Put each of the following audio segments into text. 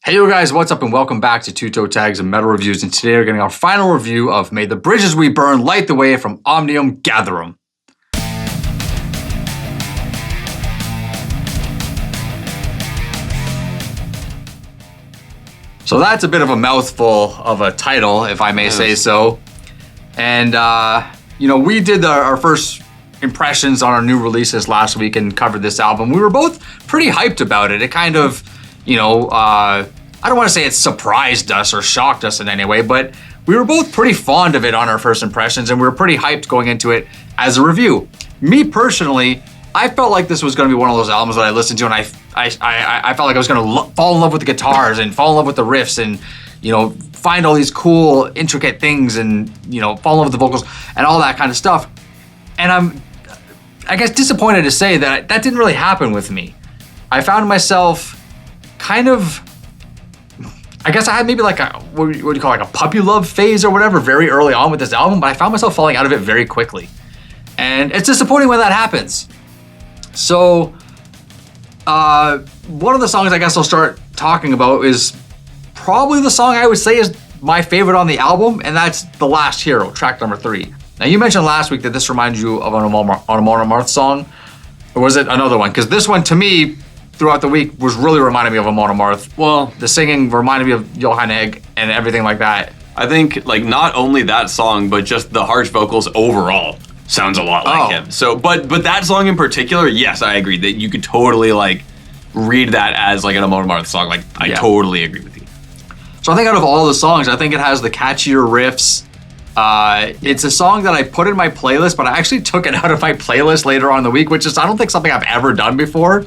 Hey you guys, what's up and welcome back to Toe Tags and Metal Reviews, and today we're getting our final review of May the Bridges We Burn Light the Way from Omnium Gatherum. So that's a bit of a mouthful of a title, if I may say so. And, we did our first impressions on our new releases last week and covered this album. We were both pretty hyped about it. It kind of, I don't want to say it surprised us or shocked us in any way, but we were both pretty fond of it on our first impressions, and we were pretty hyped going into it as a review. Me personally, I felt like this was going to be one of those albums that I listened to, and I felt like I was going to fall in love with the guitars and fall in love with the riffs and, find all these cool, intricate things and, fall in love with the vocals and all that kind of stuff. And I'm, I guess, disappointed to say that didn't really happen with me. I found myself kind of, I guess I had maybe like a, what do you call it, like a puppy love phase or whatever very early on with this album, but I found myself falling out of it very quickly. And it's disappointing when that happens. So, one of the songs I guess I'll start talking about is probably the song I would say is my favorite on the album, and that's The Last Hero, track number 3. Now, you mentioned last week that this reminded you of an Amon Amarth song, or was it another one? Because this one, to me, throughout the week, was really reminding me of Amon Amarth. Well, the singing reminded me of Johan Egg and everything like that. I think, not only that song, but just the harsh vocals overall sounds a lot like him. So, but that song in particular, yes, I agree that you could totally, read that as, an Amon Amarth song. I totally agree with you. So I think out of all the songs, I think it has the catchier riffs. It's a song that I put in my playlist, but I actually took it out of my playlist later on in the week, which is, I don't think, something I've ever done before,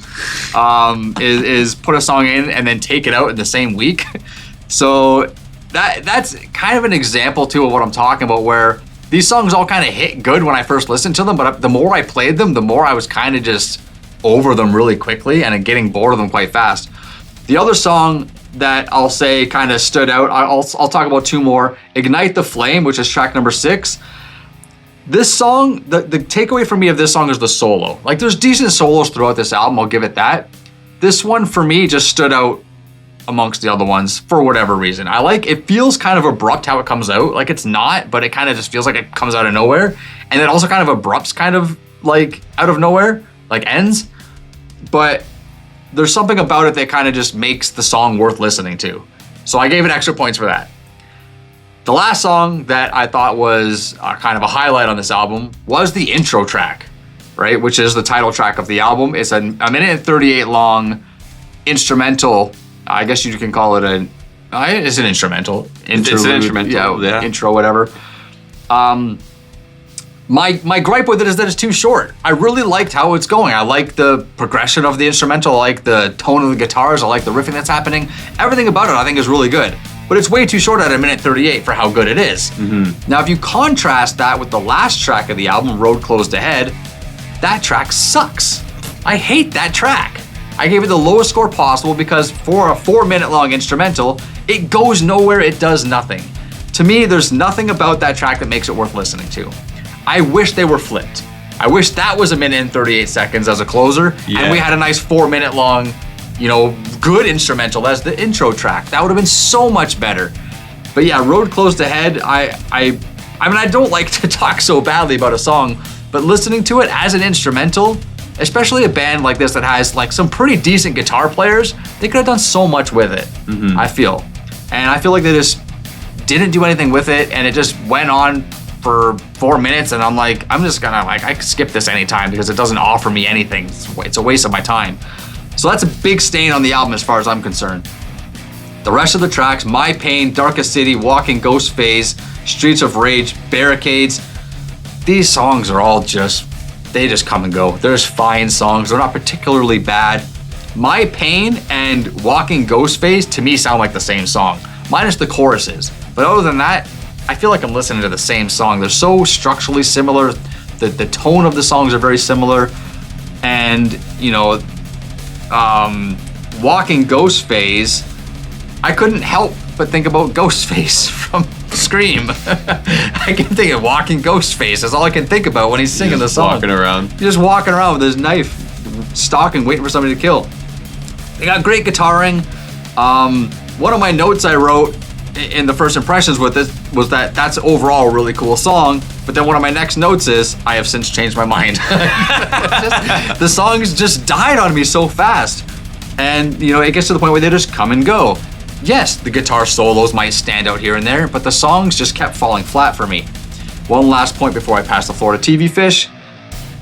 is put a song in and then take it out in the same week. So that's kind of an example, too, of what I'm talking about, where these songs all kind of hit good when I first listened to them, but the more I played them, the more I was kind of just over them really quickly and getting bored of them quite fast. The other song that I'll say kind of stood out, I'll talk about two more. Ignite the Flame, which is track number 6. This song, the takeaway for me of this song is the solo. There's decent solos throughout this album, I'll give it that. This one for me just stood out amongst the other ones for whatever reason. It feels kind of abrupt how it comes out. It's not, but it kind of just feels like it comes out of nowhere. And it also kind of abrupts kind of out of nowhere, ends. But there's something about it that kind of just makes the song worth listening to. So I gave it extra points for that. The last song that I thought was kind of a highlight on this album was the intro track, right? Which is the title track of the album. It's a minute and 38 long instrumental. I guess you can call it it's an instrumental. It's an instrumental, yeah. Intro, whatever. My gripe with it is that it's too short. I really liked how it's going. I like the progression of the instrumental. I like the tone of the guitars. I like the riffing that's happening. Everything about it I think is really good. But it's way too short at a minute 38 for how good it is. Mm-hmm. Now, if you contrast that with the last track of the album, Road Closed Ahead, that track sucks. I hate that track. I gave it the lowest score possible because for a 4-minute long instrumental, it goes nowhere, it does nothing. To me, there's nothing about that track that makes it worth listening to. I wish they were flipped. I wish that was a minute and 38 seconds as a closer, and we had a nice 4-minute long, good instrumental as the intro track. That would have been so much better. But yeah, Road Closed Ahead, I don't like to talk so badly about a song, but listening to it as an instrumental, especially a band like this that has some pretty decent guitar players, they could have done so much with it, I feel. And I feel like they just didn't do anything with it, and it just went on for 4 minutes, and I'm just gonna I could skip this anytime because it doesn't offer me anything. It's a waste of my time. So that's a big stain on the album as far as I'm concerned. The rest of the tracks, My Pain, Darkest City, Walking Ghost Phase, Streets of Rage, Barricades, these songs are all they just come and go. They're just fine songs. They're not particularly bad. My Pain and Walking Ghost Phase to me sound like the same song, minus the choruses. But other than that, I feel like I'm listening to the same song. They're so structurally similar. The tone of the songs are very similar. And, Walking Ghost Phase, I couldn't help but think about Ghostface from Scream. I can think of Walking Ghostface. That's all I can think about when he's singing the song. Walking around. He's just walking around with his knife, stalking, waiting for somebody to kill. They got great guitaring. one of my notes I wrote in the first impressions with this was that that's overall a really cool song. But then one of my next notes is, I have since changed my mind. The songs just died on me so fast. And, it gets to the point where they just come and go. Yes, the guitar solos might stand out here and there, but the songs just kept falling flat for me. One last point before I pass the floor to TV Fish.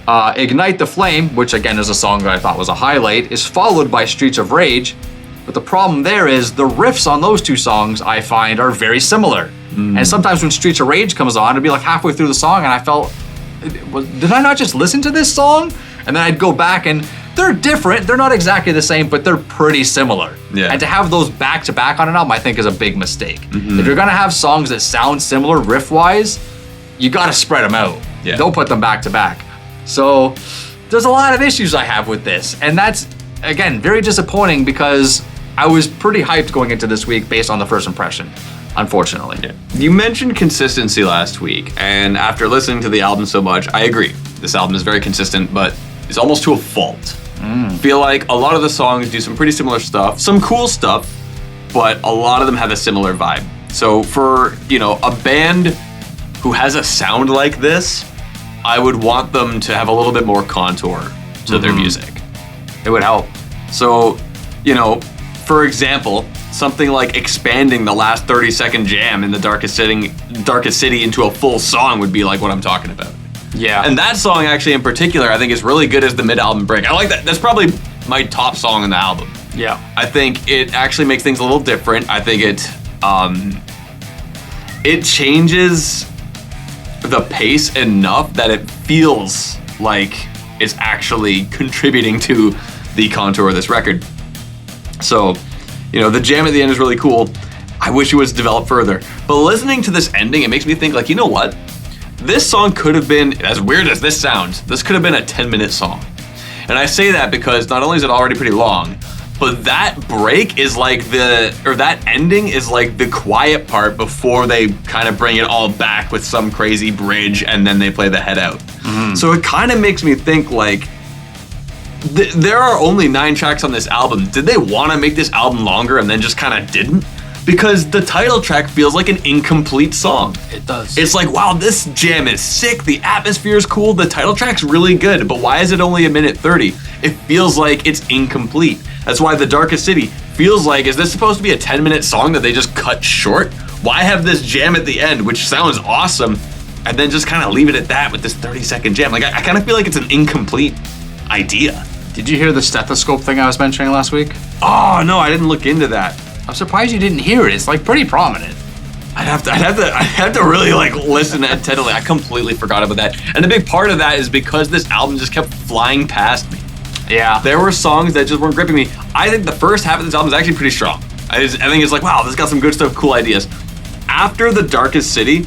Ignite the Flame, which again is a song that I thought was a highlight, is followed by Streets of Rage. But the problem there is the riffs on those two songs I find are very similar. And sometimes when Streets of Rage comes on, it'd be like halfway through the song and I felt, did I not just listen to this song? And then I'd go back and they're different. They're not exactly the same, but they're pretty similar. Yeah. And to have those back to back on an album, I think is a big mistake. If you're gonna have songs that sound similar riff-wise, you gotta spread them out. Yeah. Don't put them back to back. So there's a lot of issues I have with this. And that's, again, very disappointing because I was pretty hyped going into this week based on the first impression, unfortunately. Yeah. You mentioned consistency last week, and after listening to the album so much, I agree. This album is very consistent, but it's almost to a fault. I feel like a lot of the songs do some pretty similar stuff, some cool stuff, but a lot of them have a similar vibe. So for, a band who has a sound like this, I would want them to have a little bit more contour to their music. It would help. So, for example, something like expanding the last 30-second jam in the Darkest City into a full song would be like what I'm talking about. Yeah. And that song actually in particular, I think is really good as the mid-album break. I like that. That's probably my top song on the album. Yeah. I think it actually makes things a little different. I think it changes the pace enough that it feels like it's actually contributing to the contour of this record. So, the jam at the end is really cool. I wish it was developed further. But listening to this ending, it makes me think like, you know what? This song could have been, as weird as this sounds, this could have been a 10-minute song. And I say that because not only is it already pretty long, but that break is like that ending is like the quiet part before they kind of bring it all back with some crazy bridge and then they play the head out. So it kind of makes me think like, there are only 9 tracks on this album. Did they want to make this album longer and then just kind of didn't? Because the title track feels like an incomplete song. It does. It's like, wow, this jam is sick. The atmosphere is cool. The title track's really good. But why is it only 1:30? It feels like it's incomplete. That's why The Darkest City feels like, is this supposed to be a 10-minute song that they just cut short? Why have this jam at the end, which sounds awesome, and then just kind of leave it at that with this 30-second jam? Like, I kind of feel like it's an incomplete idea. Did you hear the stethoscope thing I was mentioning last week? Oh, no, I didn't look into that. I'm surprised you didn't hear it. It's like pretty prominent. I'd have to really like listen attentively. I completely forgot about that. And a big part of that is because this album just kept flying past me. Yeah. There were songs that just weren't gripping me. I think the first half of this album is actually pretty strong. I think it's like, wow, this got some good stuff, cool ideas. After The Darkest City,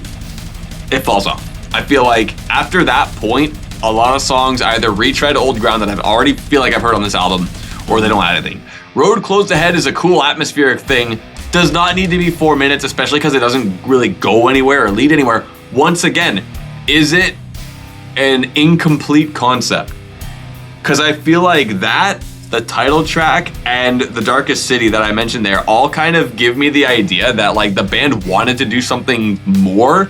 it falls off. I feel like after that point, a lot of songs either retread old ground that I've already feel like I've heard on this album, or they don't add anything. Road Closed Ahead is a cool atmospheric thing. Does not need to be 4 minutes, especially because it doesn't really go anywhere or lead anywhere. Once again, is it an incomplete concept? Because I feel like that, the title track, and The Darkest City that I mentioned there all kind of give me the idea that like the band wanted to do something more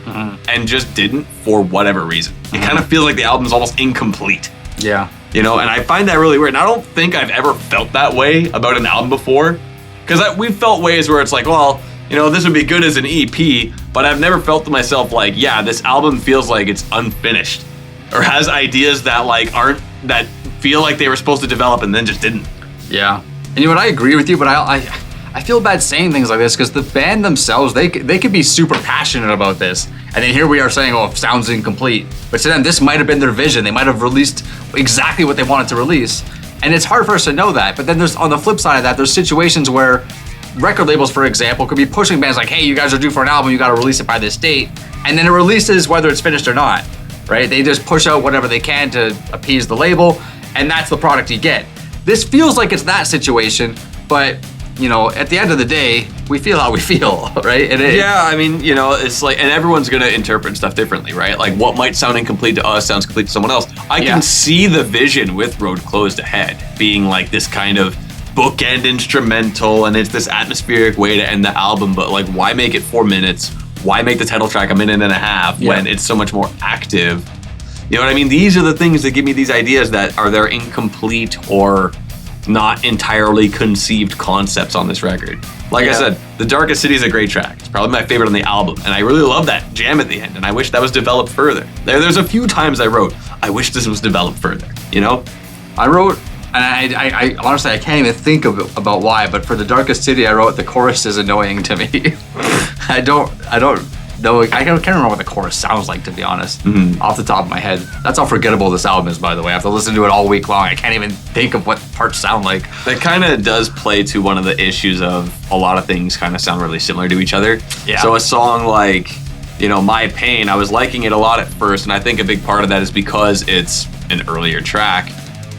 and just didn't for whatever reason. It kind of feels like the album's almost incomplete. Yeah. And I find that really weird. And I don't think I've ever felt that way about an album before. Because we've felt ways where it's like, well, this would be good as an EP, but I've never felt to myself like, yeah, this album feels like it's unfinished. Or has ideas that that feel like they were supposed to develop and then just didn't. Yeah. And you know what, I agree with you, but I feel bad saying things like this because the band themselves, they could be super passionate about this. And then here we are saying, oh, it sounds incomplete. But to them, this might have been their vision. They might have released exactly what they wanted to release. And it's hard for us to know that. But then there's, on the flip side of that, there's situations where record labels, for example, could be pushing bands like, hey, you guys are due for an album, you gotta release it by this date. And then it releases whether it's finished or not, right? They just push out whatever they can to appease the label, and that's the product you get. This feels like it's that situation, but at the end of the day, we feel how we feel, right? Yeah, I mean, it's like, and everyone's gonna interpret stuff differently, right? Like what might sound incomplete to us sounds complete to someone else. I can see the vision with Road Closed Ahead being like this kind of bookend instrumental, and it's this atmospheric way to end the album, but like, why make it 4 minutes? Why make the title track a minute and a half when it's so much more active? You know what I mean? These are the things that give me these ideas that are there incomplete or not entirely conceived concepts on this record. Like I said, The Darkest City is a great track. It's probably my favorite on the album, and I really love that jam at the end, and I wish that was developed further. There's a few times I wrote, I wish this was developed further, you know? I wrote, and I honestly, I can't even think about why, but for The Darkest City, I wrote, the chorus is annoying to me. I don't know, I can't remember what the chorus sounds like, to be honest, off the top of my head. That's how forgettable this album is, by the way. I have to listen to it all week long. I can't even think of what parts sound like. That kind of does play to one of the issues of a lot of things kind of sound really similar to each other. Yeah. So a song like, you know, My Pain, I was liking it a lot at first, and I think a big part of that is because it's an earlier track.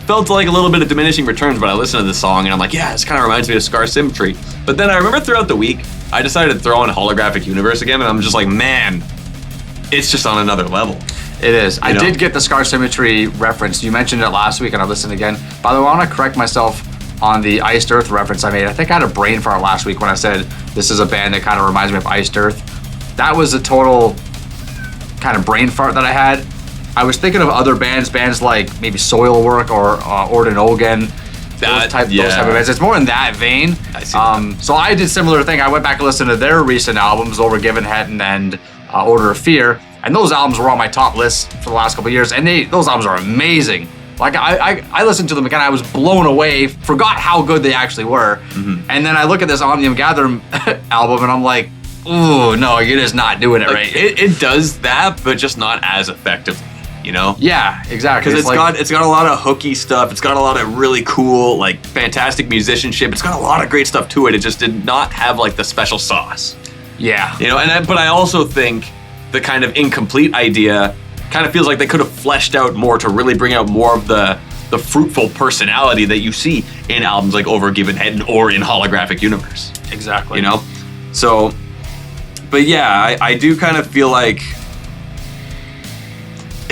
Felt like a little bit of diminishing returns, but I listened to the song and I'm like, yeah, this kind of reminds me of Scar Symmetry. But then I remember throughout the week, I decided to throw in Holographic Universe again, and I'm just like, man, it's just on another level. It is. I did get the Scar Symmetry reference. You mentioned it last week, and I listened again. By the way, I want to correct myself on the Iced Earth reference I made. I think I had a brain fart last week when I said this is a band that kind of reminds me of Iced Earth. That was a total kind of brain fart that I had. I was thinking of other bands like maybe Soilwork or Orden Ogen. Those type of bands. It's more in that vein. I see that. So I did similar thing. I went back and listened to their recent albums, Overgiven Hetten and Order of Fear, and those albums were on my top list for the last couple of years, and those albums are amazing. Like I listened to them again, I was blown away, forgot how good they actually were, and then I look at this Omnium Gatherum album and I'm like, ooh, no, you're just not doing it right. It does that, but just not as effectively. You know? Yeah, exactly. Because it's got a lot of hooky stuff. It's got a lot of really cool, like, fantastic musicianship. It's got a lot of great stuff to it. It just did not have like the special sauce. Yeah. You know, but I also think the kind of incomplete idea kind of feels like they could have fleshed out more to really bring out more of the fruitful personality that you see in albums like Overgiven Head or in Holographic Universe. Exactly. You know? So, but yeah, I do kind of feel like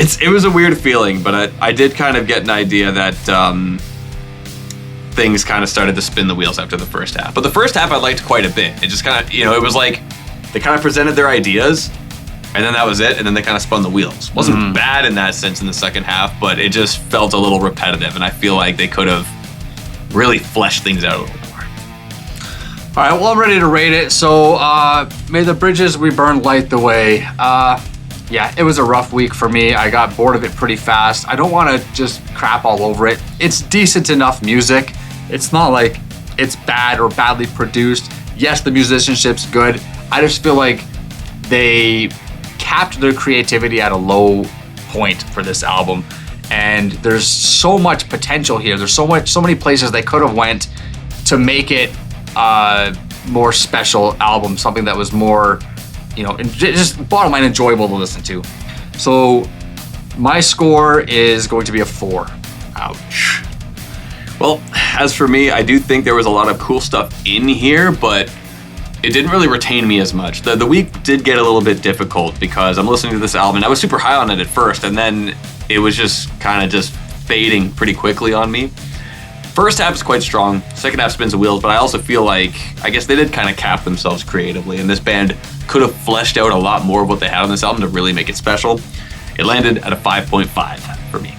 it was a weird feeling, but I did kind of get an idea that things kind of started to spin the wheels after the first half. But the first half I liked quite a bit. It just kind of, you know, it was like they kind of presented their ideas, and then that was it, and then they kind of spun the wheels. Wasn't bad in that sense in the second half, but it just felt a little repetitive, and I feel like they could have really fleshed things out a little more. All right, well, I'm ready to rate it. So, May the Bridges We Burn Light the Way. Yeah, it was a rough week for me. I got bored of it pretty fast. I don't want to just crap all over it. It's decent enough music. It's not like it's bad or badly produced. Yes, the musicianship's good. I just feel like they capped their creativity at a low point for this album. And there's so much potential here. There's so many places they could have went to make it a more special album, something that was more, you know, just bottom line enjoyable to listen to. So my score is going to be a 4. Ouch. Well, as for me, I do think there was a lot of cool stuff in here, but it didn't really retain me as much. The week did get a little bit difficult because I'm listening to this album and I was super high on it at first, and then it was just kind of just fading pretty quickly on me. First half is quite strong, second half spins the wheels, but I also feel like, I guess they did kind of cap themselves creatively, and this band could have fleshed out a lot more of what they had on this album to really make it special. It landed at a 5.5 for me.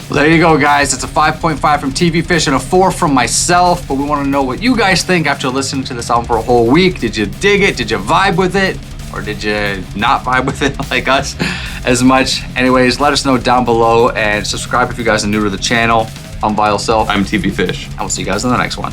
Well, there you go, guys. It's a 5.5 from TV Fish and a 4 from myself, but we want to know what you guys think after listening to this album for a whole week. Did you dig it? Did you vibe with it? Or did you not vibe with it like us as much? Anyways, let us know down below and subscribe if you guys are new to the channel. I'm Vile Self. I'm TV Fish. And we'll see you guys in the next one.